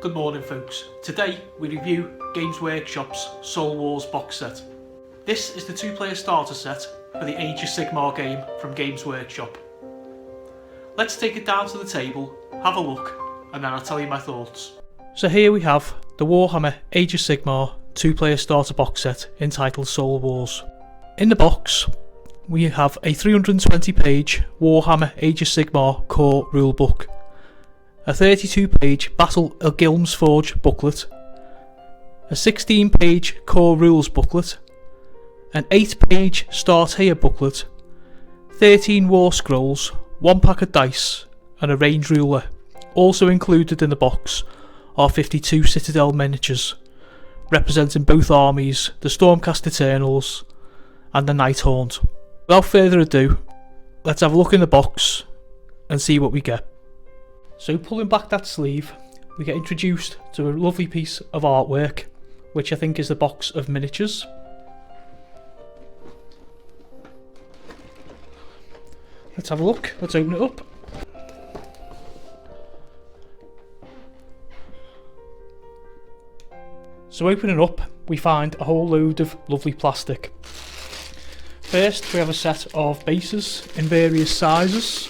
Good morning folks. Today we review Games Workshop's Soul Wars box set. This is the 2-player starter set for the Age of Sigmar game from Games Workshop. Let's take it down to the table, have a look, and then I'll tell you my thoughts. So here we have the Warhammer Age of Sigmar 2-player starter box set entitled Soul Wars. In the box we have a 320-page Warhammer Age of Sigmar core rulebook, a 32-page Battle of Gilmsforge booklet, a 16-page core rules booklet, an 8-page Start Here booklet, 13 war scrolls, 1 pack of dice and a range ruler. Also included in the box are 52 Citadel miniatures representing both armies, the Stormcast Eternals and the Nighthaunt. Without further ado, let's have a look in the box and see what we get. So pulling back that sleeve, we get introduced to a lovely piece of artwork, which I think is the box of miniatures. Let's have a look, let's open it up. So opening up, we find a whole load of lovely plastic. First, we have a set of bases in various sizes,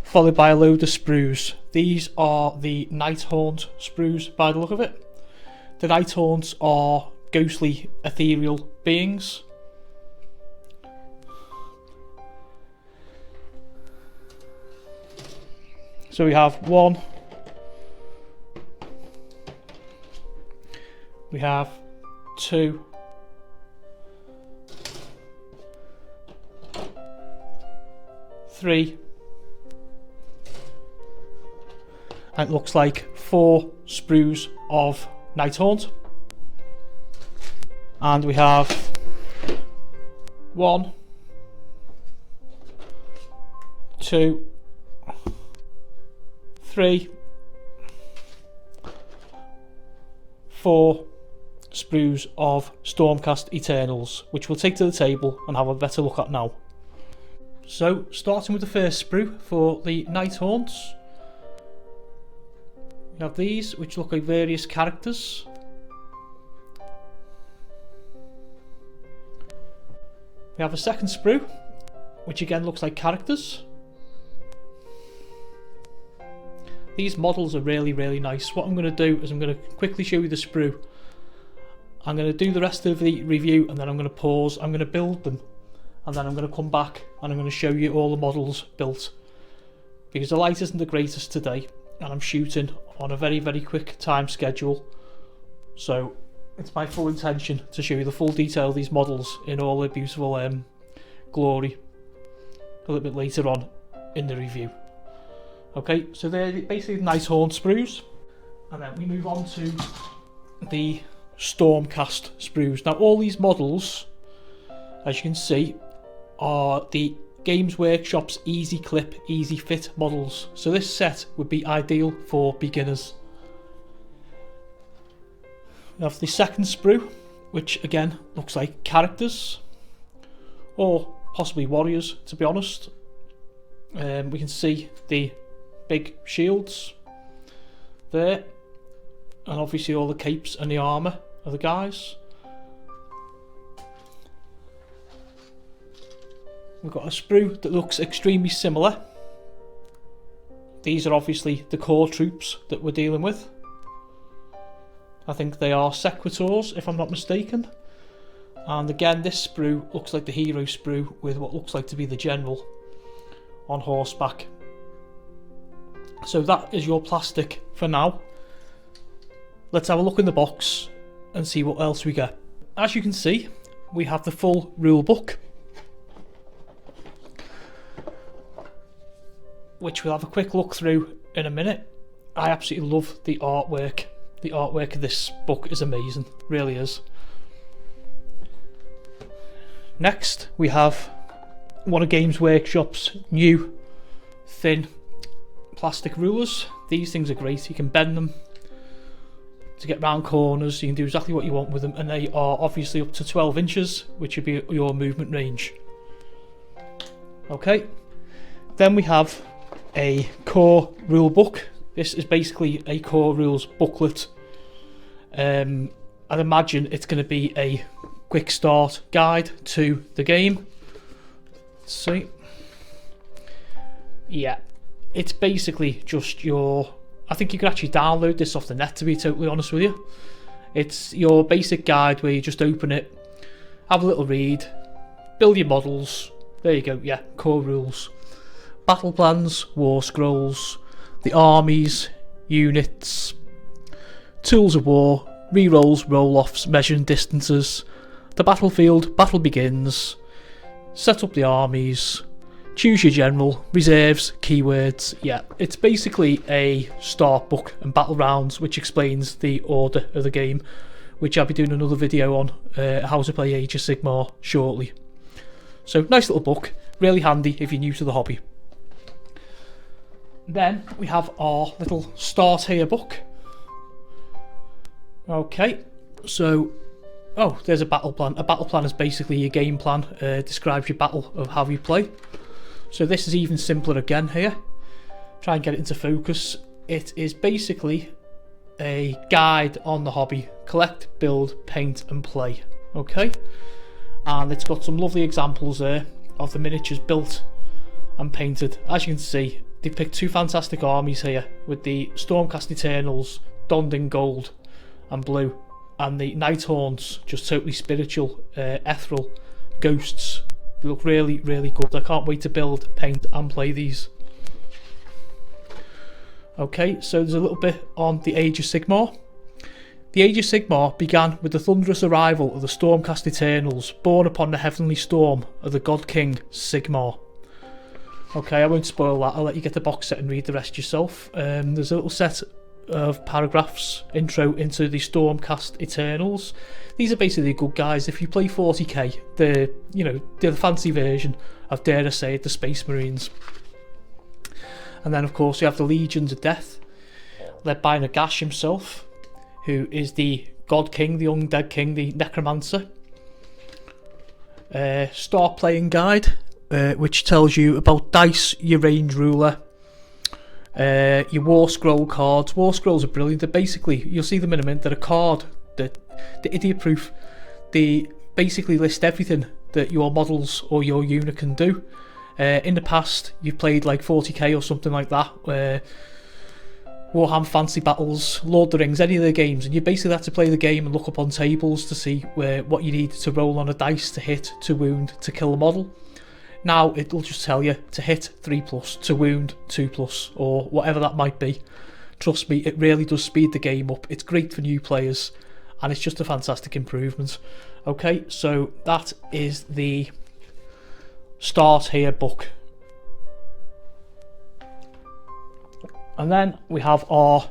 followed by a load of sprues. These are the Nighthaunt sprues by the look of it. The Nighthaunts are ghostly ethereal beings. So we have 1, we have 2, 3, and it looks like 4 sprues of Nighthaunt, and we have 1, 2, 3, 4 sprues of Stormcast Eternals, which we'll take to the table and have a better look at now. So starting with the first sprue for the Nighthaunts, we have these which look like various characters. We have a second sprue which again looks like characters. These models are really nice. What I'm going to do is I'm going to quickly show you the sprue. I'm going to do the rest of the review and then I'm going to pause. I'm going to build them and then I'm going to come back and I'm going to show you all the models built, because the light isn't the greatest today and I'm shooting on a very quick time schedule, so it's my full intention to show you the full detail of these models in all their beautiful glory a little bit later on in the review. Okay, so they're basically the Nighthaunt sprues, and then we move on to the Stormcast sprues. Now all these models, as you can see, are the Games Workshop's Easy Clip, Easy Fit models. So this set would be ideal for beginners. We have the second sprue, which again looks like characters, or possibly warriors, to be honest. We can see the big shields there, and obviously all the capes and the armour of the guys. We've got a sprue that looks extremely similar. These are obviously the core troops that we're dealing with. I think they are Sequitors, if I'm not mistaken. And again, this sprue looks like the hero sprue with what looks like to be the general on horseback. So that is your plastic for now. Let's have a look in the box and see what else we get. As you can see, we have the full rule book, which we'll have a quick look through in a minute. I absolutely love the artwork. The artwork of this book is amazing, really is. Next we have one of Games Workshop's new thin plastic rulers. These things are great, you can bend them to get round corners, you can do exactly what you want with them, and they are obviously up to 12 inches, which would be your movement range. Okay, then we have a core rulebook This is basically a core rules booklet. I'd imagine it's going to be a quick start guide to the game. Let's see. Yeah, it's basically just your... I think you can actually download this off the net, to be totally honest with you. It's your basic guide where you just open it, have a little read, build your models. There you go, yeah, core rules. Battle plans, war scrolls, the armies, units, tools of war, re-rolls, roll-offs, measuring distances, the battlefield, battle begins, set up the armies, choose your general, reserves, keywords. Yeah, it's basically a start book and battle rounds which explains the order of the game, which I'll be doing another video on how to play Age of Sigmar shortly. So nice little book, really handy if you're new to the hobby. Then we have our little start here book. Okay, so there's a battle plan. A battle plan is basically your game plan, describes your battle of how you play. So this is even simpler again here. Try and get it into focus. It is basically a guide on the hobby. Collect, build, paint and play. Okay, and it's got some lovely examples there of the miniatures built and painted. As you can see, they picked two fantastic armies here with the Stormcast Eternals donned in gold and blue, and the Nighthorns just totally spiritual, ethereal ghosts. They look really, really good. I can't wait to build, paint and play these. Okay, so there's a little bit on the Age of Sigmar. The Age of Sigmar began with the thunderous arrival of the Stormcast Eternals, born upon the heavenly storm of the God King Sigmar. Okay, I won't spoil that. I'll let you get the box set and read the rest yourself. There's a little set of paragraphs, intro into the Stormcast Eternals. These are basically good guys. If you play 40k, they're the fancy version of, dare I say it, the Space Marines. And then of course you have the Legions of Death, led by Nagash himself, who is the God King, the Undead King, the Necromancer. Start playing guide, which tells you about dice, your range ruler, your war scroll cards. War scrolls are brilliant. They're basically, you'll see them in a minute, they're a card that the idiot proof. They basically list everything that your models or your unit can do. In the past you've played like 40k or something like that, Warhammer Fantasy Battles, Lord of the Rings, any of the games, and you basically have to play the game and look up on tables to see what you need to roll on a dice to hit, to wound, to kill a model. Now it'll just tell you to hit 3+, to wound 2+, or whatever that might be. Trust me, it really does speed the game up. It's great for new players and it's just a fantastic improvement. Okay, so that is the Start Here book. And then we have our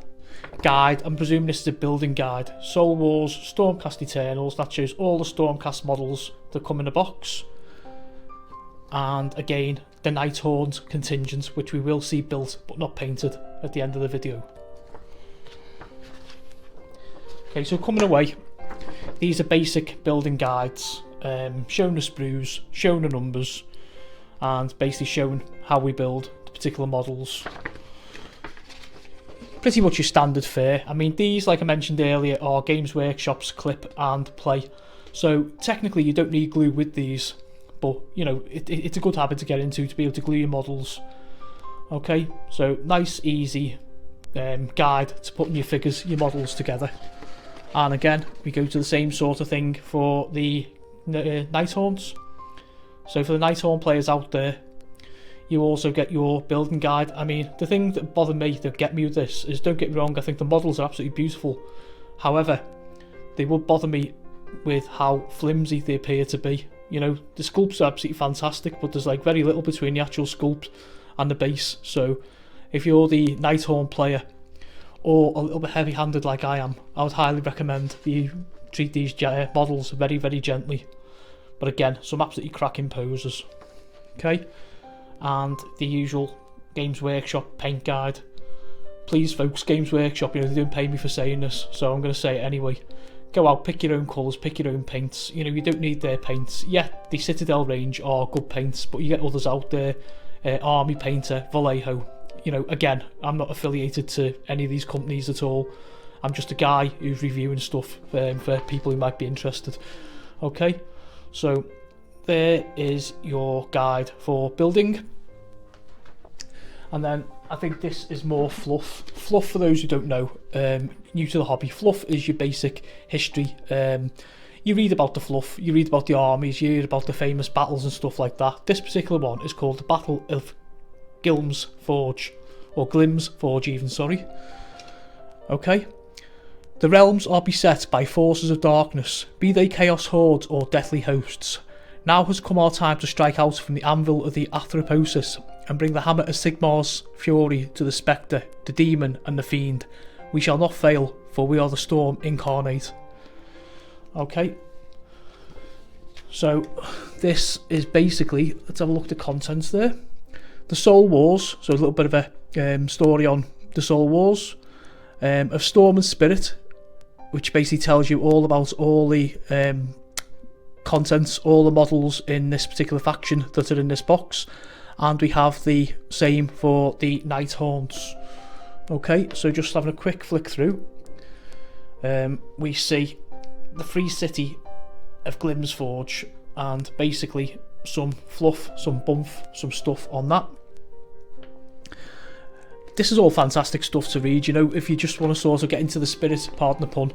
guide. I'm presuming this is a building guide. Soul Wars, Stormcast Eternals. That shows all the Stormcast models that come in a box. And again, the Nighthorns contingent, which we will see built but not painted at the end of the video. Okay, so coming away, these are basic building guides, showing the sprues, showing the numbers, and basically showing how we build the particular models. Pretty much your standard fare. I mean, these, like I mentioned earlier, are Games Workshop's clip and play. So technically you don't need glue with these, but you know, it's a good habit to get into, to be able to glue your models. Okay, so nice, easy guide to putting your figures, your models together. And again, we go to the same sort of thing for the Nighthorns. So for the Nighthorn players out there, you also get your building guide. I mean, the thing that bothered me, that get me with this, is, don't get me wrong, I think the models are absolutely beautiful. However, they would bother me with how flimsy they appear to be. You know, the sculpts are absolutely fantastic, but there's like very little between the actual sculpt and the base. So if you're the Nighthorn player, or a little bit heavy-handed like I am, I would highly recommend that you treat these models very, very gently. But again, some absolutely cracking poses. Okay, and the usual Games Workshop paint guide. Please folks, Games Workshop, you know, they don't pay me for saying this, so I'm going to say it anyway. Go out, pick your own colours, pick your own paints. You know, you don't need their paints. Yeah, the Citadel range are good paints, but you get others out there. Army Painter, Vallejo. you know, again, I'm not affiliated to any of these companies at all. I'm just a guy who's reviewing stuff for people who might be interested. Okay, so there is your guide for building. And then I think this is more fluff. Fluff, for those who don't know, new to the hobby, fluff is your basic history. You read about the fluff, you read about the armies, you read about the famous battles and stuff like that. This particular one is called the Battle of Gilm's Forge, or Glim's Forge even, sorry. Okay. The realms are beset by forces of darkness, be they chaos hordes or deathly hosts. Now has come our time to strike out from the anvil of the Anthroposis and bring the hammer of Sigmar's fury to the spectre, the demon and the fiend. We shall not fail, for we are the storm incarnate. Okay. So this is basically, let's have a look at the contents there. The Soul Wars, so a little bit of a story on the Soul Wars. Of Storm and Spirit, which basically tells you all about all the contents, all the models in this particular faction that are in this box. And we have the same for the Night Haunts. Okay, so just having a quick flick through, we see the free city of Glim's Forge, and basically some fluff, some bump, some stuff on that. This is all fantastic stuff to read, you know, if you just want to sort of get into the spirit, pardon the pun,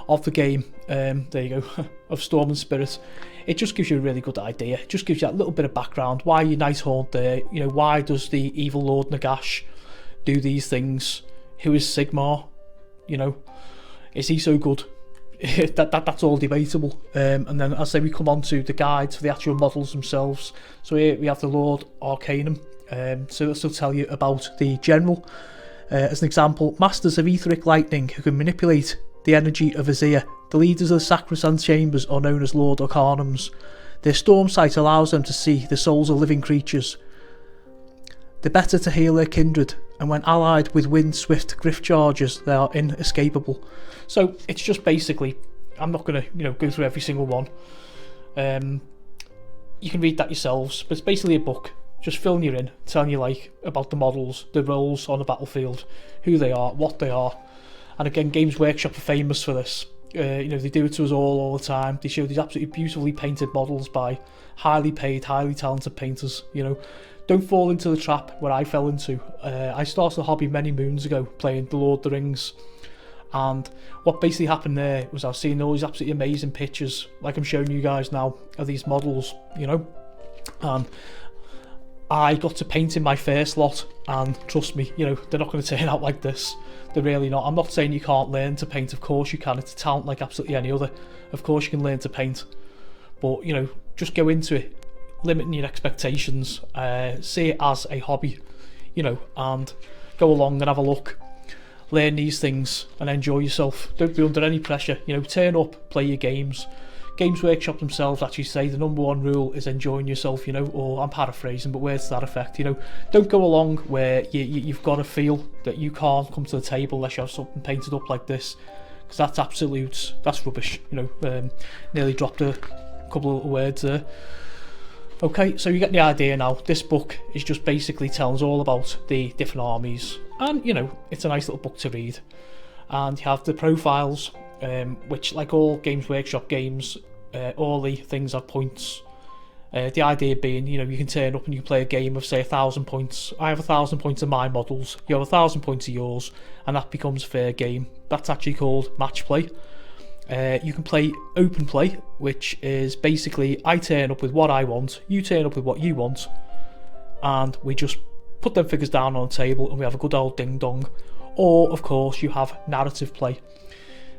of the game, there you go, of Storm and Spirit. It just gives you a really good idea. It just gives you that little bit of background. Why you Night Haunt there? You know, why does the evil Lord Nagash do these things? Who is Sigmar? You know, is he so good? That's all debatable. And then, as I say, we come on to the guides for the actual models themselves. So here we have the Lord Arcanum. So this will tell you about the general. As an example, masters of etheric lightning who can manipulate the energy of Azir. The leaders of the sacrosanct chambers are known as Lord Arcanums. Their storm sight allows them to see the souls of living creatures. The better to heal their kindred, and when allied with wind-swift griff chargers, they are inescapable. So it's just basically, I'm not going to go through every single one. You can read that yourselves, but it's basically a book. Just filling you in, telling you about the models, the roles on the battlefield, who they are, what they are. And again, Games Workshop are famous for this. They do it to us all the time. They show these absolutely beautifully painted models by highly paid, highly talented painters. Don't fall into the trap where I fell into. I started the hobby many moons ago playing The Lord of the Rings, and what basically happened there was I was seeing all these absolutely amazing pictures, like I'm showing you guys now, of these models, and I got to painting my first lot, and trust me, they're not going to turn out like this. They're really not. I'm not saying you can't learn to paint. Of course you can. It's a talent like absolutely any other. Of course you can learn to paint, but just go into it, limiting your expectations. See it as a hobby, and go along and have a look. Learn these things and enjoy yourself. Don't be under any pressure. Turn up, play your games. Games Workshop themselves actually say the number one rule is enjoying yourself, or I'm paraphrasing, but words to that effect, don't go along where you've got to feel that you can't come to the table unless you have something painted up like this, because that's rubbish, nearly dropped a couple of words there. Okay, so you get the idea now. This book is just basically telling us all about the different armies, and it's a nice little book to read. And you have the profiles, which, like all Games Workshop games, all the things are points. The idea being, you can turn up and you can play a game of, say, 1,000 points. I have 1,000 points of my models, you have 1,000 points of yours, and that becomes a fair game. That's actually called match play. You can play open play, which is basically I turn up with what I want, you turn up with what you want, and we just put them figures down on the table and we have a good old ding dong. Or, of course, you have narrative play.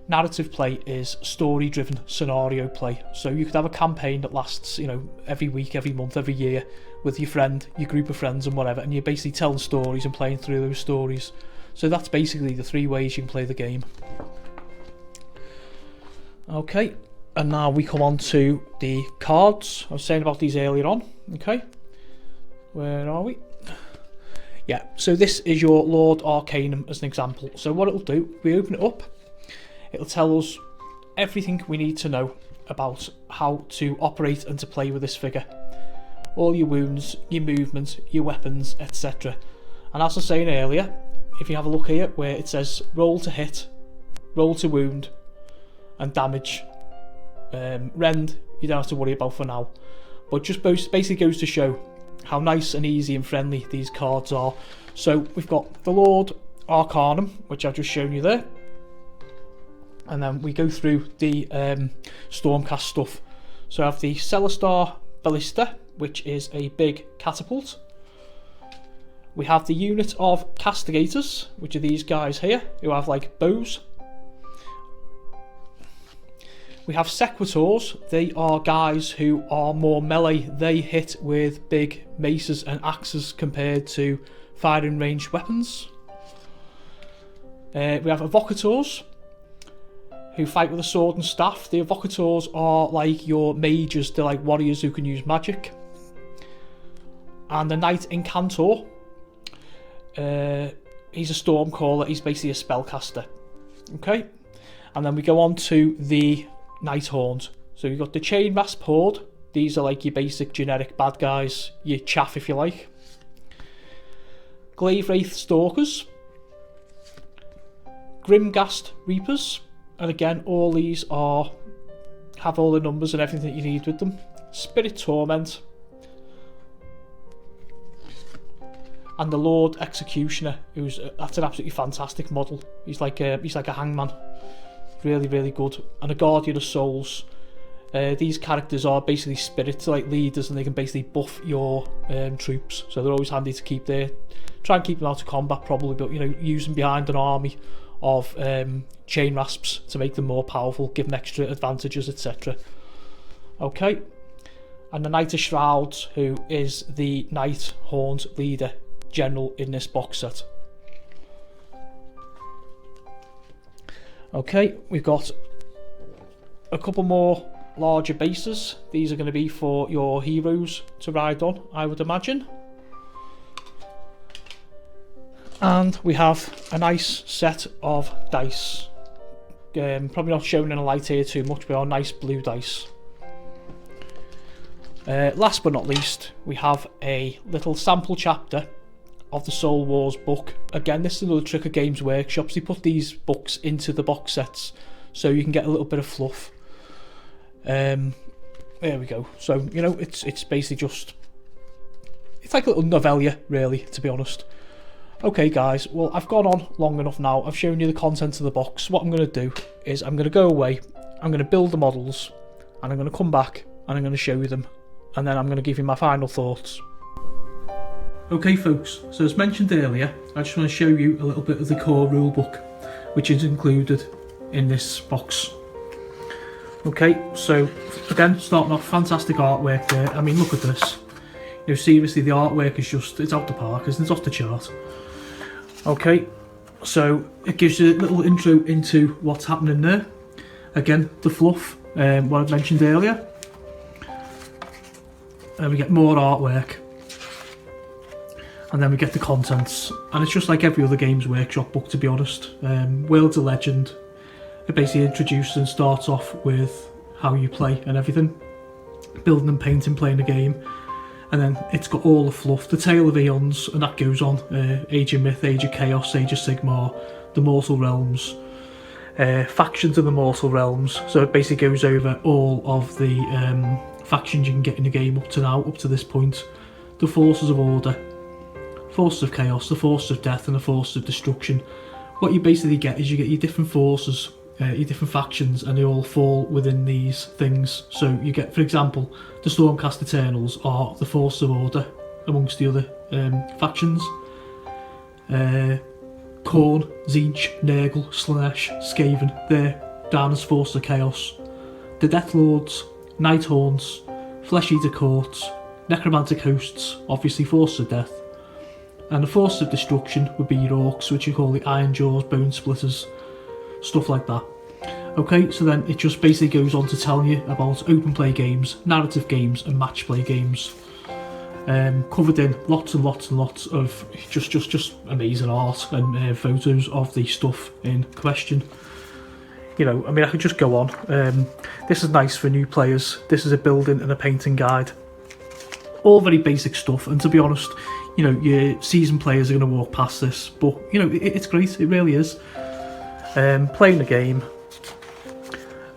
Narrative play is story-driven scenario play. So you could have a campaign that lasts, every week, every month, every year with your friend, your group of friends and whatever, and you're basically telling stories and playing through those stories. So that's basically the 3 ways you can play the game. Okay, and now we come on to the cards. I was saying about these earlier on. Okay, where are we? Yeah, so this is your Lord Arcanum as an example. So what it'll do, we open it up, it'll tell us everything we need to know about how to operate and to play with this figure. All your wounds, your movement, your weapons, etc. And as I was saying earlier, if you have a look here where it says roll to hit, roll to wound and damage, rend you don't have to worry about for now, but just basically goes to show how nice and easy and friendly these cards are. So we've got the Lord Arcanum, which I've just shown you there, and then we go through the Stormcast stuff. So I have the Celestar Ballista, which is a big catapult. We have the unit of Castigators, which are these guys here, who have like bows. We have Sequitors. They are guys who are more melee. They hit with big maces and axes compared to firing ranged weapons. We have Evocators, who fight with a sword and staff. The Evocators are like your mages. They're like warriors who can use magic. And the Knight Incantor. He's a Stormcaller. He's basically a spellcaster. Okay. And then we go on to the Nighthorns. So you've got the Chain Rasp Horde. These are like your basic generic bad guys, your chaff if you like. Glaive Wraith Stalkers, Grimghast Reapers, and again all these have all the numbers and everything that you need with them. Spirit Torment, and the Lord Executioner, that's an absolutely fantastic model. He's like a hangman. Really good. And a Guardian of Souls. These characters are basically spirits, like leaders, and they can basically buff your troops. So they're always handy to keep there. Try and keep them out of combat probably, but use them behind an army of chain rasps to make them more powerful, give them extra advantages, etc. Okay. And the Knight of Shrouds, who is the Nighthorns leader general in this box set. Okay, we've got a couple more larger bases. These are going to be for your heroes to ride on, I would imagine. And we have a nice set of dice. Probably not shown in a light here too much, but are nice blue dice. Last but not least, we have a little sample chapter of the Soul Wars book. Again, this is another trick of Games Workshop. They put these books into the box sets so you can get a little bit of fluff. There we go. So it's basically just, it's like a little novella really, to be honest. Okay guys, well I've gone on long enough now. I've shown you the contents of the box. What I'm going to do is I'm going to go away, I'm going to build the models, and I'm going to come back and I'm going to show you them, and then I'm going to give you my final thoughts. Okay folks, so as mentioned earlier, I just want to show you a little bit of the core rulebook, which is included in this box. Okay, so again, starting off, fantastic artwork there. I mean, look at this. Seriously, the artwork is just, it's out the park, isn't it? It's off the chart. Okay, so it gives you a little intro into what's happening there. Again, the fluff, what I mentioned earlier. And we get more artwork. And then we get the contents, and it's just like every other Games Workshop book, to be honest. Worlds of Legend, it basically introduces and starts off with how you play and everything, building and painting, playing the game, and then it's got all the fluff, the Tale of Aeons, and that goes on, Age of Myth, Age of Chaos, Age of Sigmar, the Mortal Realms, factions of the Mortal Realms. So it basically goes over all of the factions you can get in the game up to now, up to this point, the Forces of Order, Forces of Chaos, the Forces of Death, and the Forces of Destruction. What you basically get is you get your different forces, your different factions, and they all fall within these things. So you get, for example, the Stormcast Eternals are the Forces of Order amongst the other factions. Khorne, Tzeentch, Nurgle, Slaanesh, Skaven, they're down as Forces of Chaos. The Death Lords, Nighthorns, Flesh Eater Courts, Necromantic Hosts, obviously Forces of Death. And the Forces of Destruction would be your Orcs, which you call the Iron Jaws, Bone Splitters, stuff like that. Okay, so then it just basically goes on to tell you about open play games, narrative games, and match play games. Covered in lots and lots and lots of just amazing art and photos of the stuff in question. I mean, I could just go on. This is nice for new players. This is a building and a painting guide. All very basic stuff, and to be honest, you know, your seasoned players are going to walk past this, but you know, it's great, it really is. Playing the game,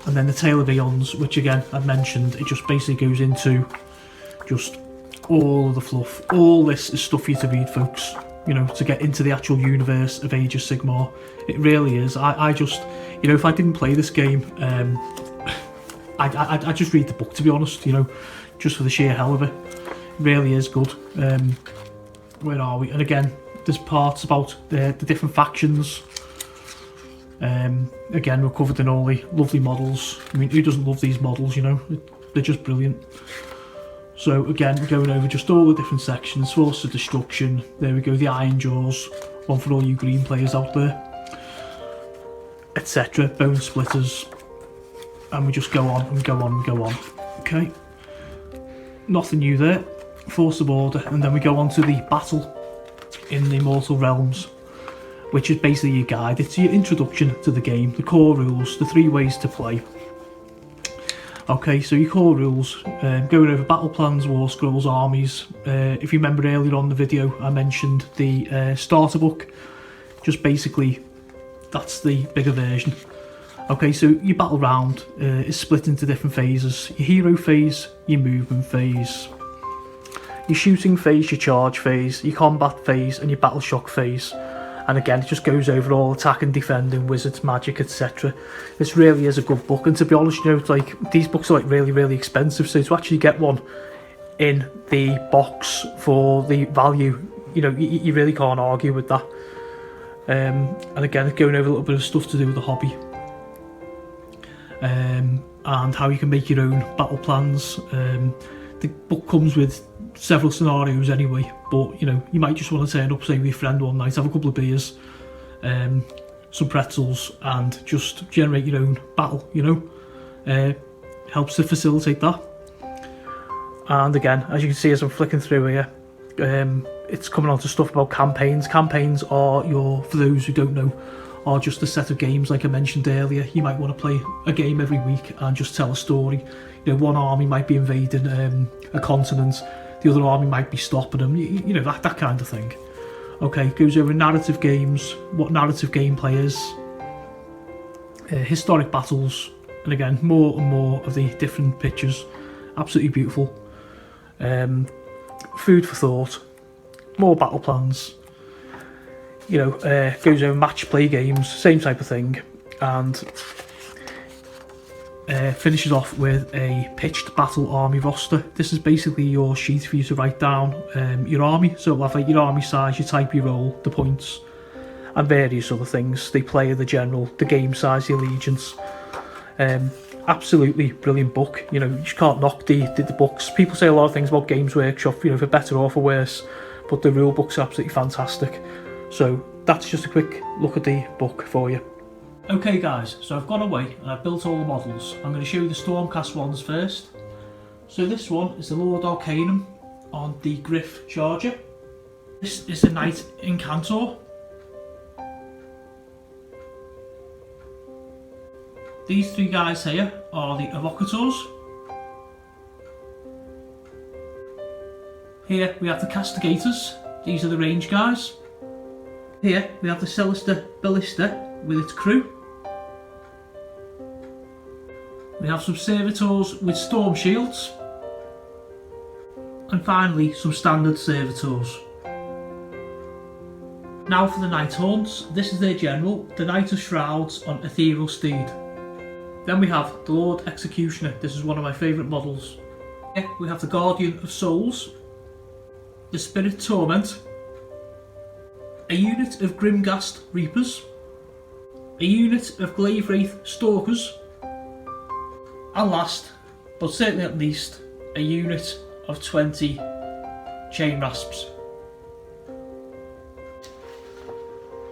and then the Tale of Aeons, which again I've mentioned, it just basically goes into just all of the fluff. All this is stuff for you to read, folks, you know, to get into the actual universe of Age of Sigmar. It really is. I just, you know, if I didn't play this game, I'd just read the book, to be honest, you know, just for the sheer hell of it. It really is good. Where are we? And again, there's parts about the different factions. Again, we're covered in all the lovely models. I mean, who doesn't love these models, you know? They're just brilliant. So again, we're going over just all the different sections. Force of Destruction, there we go, the Iron Jaws, one for all you green players out there, etc. Bone Splitters, and we just go on and go on and go on. Okay, nothing new there. Force of Order, and then we go on to the Battle in the Immortal Realms, which is basically your guide. It's your introduction to the game, the core rules, the 3 ways to play. Okay, so your core rules, going over battle plans, war scrolls, armies. If you remember earlier on the video, I mentioned the starter book. Just basically, that's the bigger version. Okay, so your battle round is split into different phases. Your hero phase, your movement phase, your shooting phase, your charge phase, your combat phase, and your battle shock phase. And again, it just goes over all attack and defending, wizards, magic, etc. This really is a good book, and to be honest, you know, it's like these books are like really expensive, so to actually get one in the box for the value, you know, you really can't argue with that. And again, it's going over a little bit of stuff to do with the hobby, and how you can make your own battle plans. The book comes with several scenarios anyway, but you know, you might just want to turn up, say, with your friend one night, have a couple of beers, some pretzels, and just generate your own battle, you know. Helps to facilitate that. And again, as you can see as I'm flicking through here, it's coming on to stuff about campaigns. Campaigns are for those who don't know, are just a set of games like I mentioned earlier. You might want to play a game every week and just tell a story. You know, one army might be invading a continent, the other army might be stopping them, you know, that kind of thing. Okay, goes over narrative games, what narrative gameplay is, historic battles, and again, more and more of the different pictures. Absolutely beautiful. Food for thought, more battle plans, you know, goes over match play games, same type of thing, and finishes off with a pitched battle army roster. This is basically your sheet for you to write down your army. So it'll have like your army size, your type, your role, the points, and various other things. The player, the general, the game size, the allegiance. Absolutely brilliant book. You know, you just can't knock the books. People say a lot of things about Games Workshop, you know, for better or for worse, but the rule book's absolutely fantastic. So that's just a quick look at the book for you. Okay guys, so I've gone away and I've built all the models. I'm going to show you the Stormcast ones first. So this one is the Lord Arcanum on the Griff Charger. This is the Knight Incantor. These 3 guys here are the Evocators. Here we have the Castigators. These are the range guys. Here we have the Celesta Ballista with its crew. We have some servitors with storm shields, and finally some standard servitors. Now for the Night Haunts. This is their general, the Knight of Shrouds on Ethereal Steed. Then we have the Lord Executioner. This is one of my favourite models. Here we have the Guardian of Souls, the Spirit Torment, a unit of Grimghast Reapers, a unit of Glaive Wraith Stalkers, and last, but certainly not least, a unit of 20 Chain Rasps.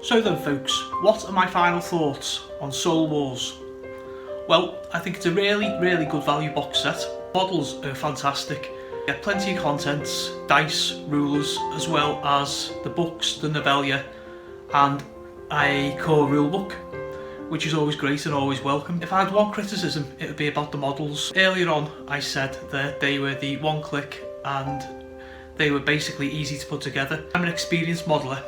So then folks, what are my final thoughts on Soul Wars? Well, I think it's a really good value box set. Models are fantastic. You get plenty of contents, dice, rulers, as well as the books, the novella, and a core rulebook, which is always great and always welcome. If I had one criticism, it would be about the models. Earlier on, I said that they were the one click and They were basically easy to put together. I'm an experienced modeller,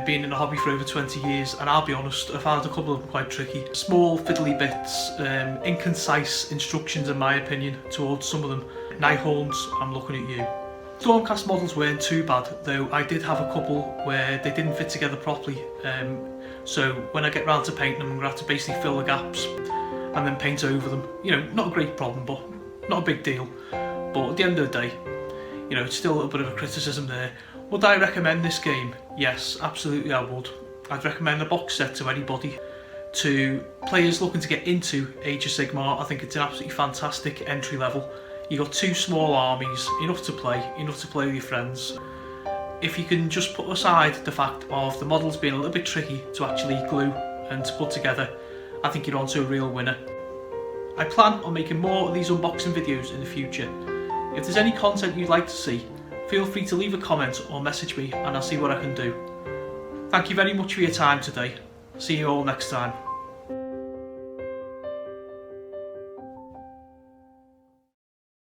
been in the hobby for over 20 years, and I'll be honest, I found a couple of them quite tricky. Small fiddly bits, inconcise instructions in my opinion towards some of them. Nighthorns, I'm looking at you. Stormcast models weren't too bad, though I did have a couple where they didn't fit together properly, so when I get round to painting them, I'm going to have to basically fill the gaps and then paint over them. You know, not a great problem, but not a big deal. But at the end of the day, you know, it's still a little bit of a criticism there. Would I recommend this game? Yes, absolutely I would. I'd recommend the box set to anybody. To players looking to get into Age of Sigmar, I think it's an absolutely fantastic entry level. You got 2 small armies, enough to play with your friends. If you can just put aside the fact of the models being a little bit tricky to actually glue and to put together, I think you're onto a real winner. I plan on making more of these unboxing videos in the future. If there's any content you'd like to see, feel free to leave a comment or message me and I'll see what I can do. Thank you very much for your time today. See you all next time.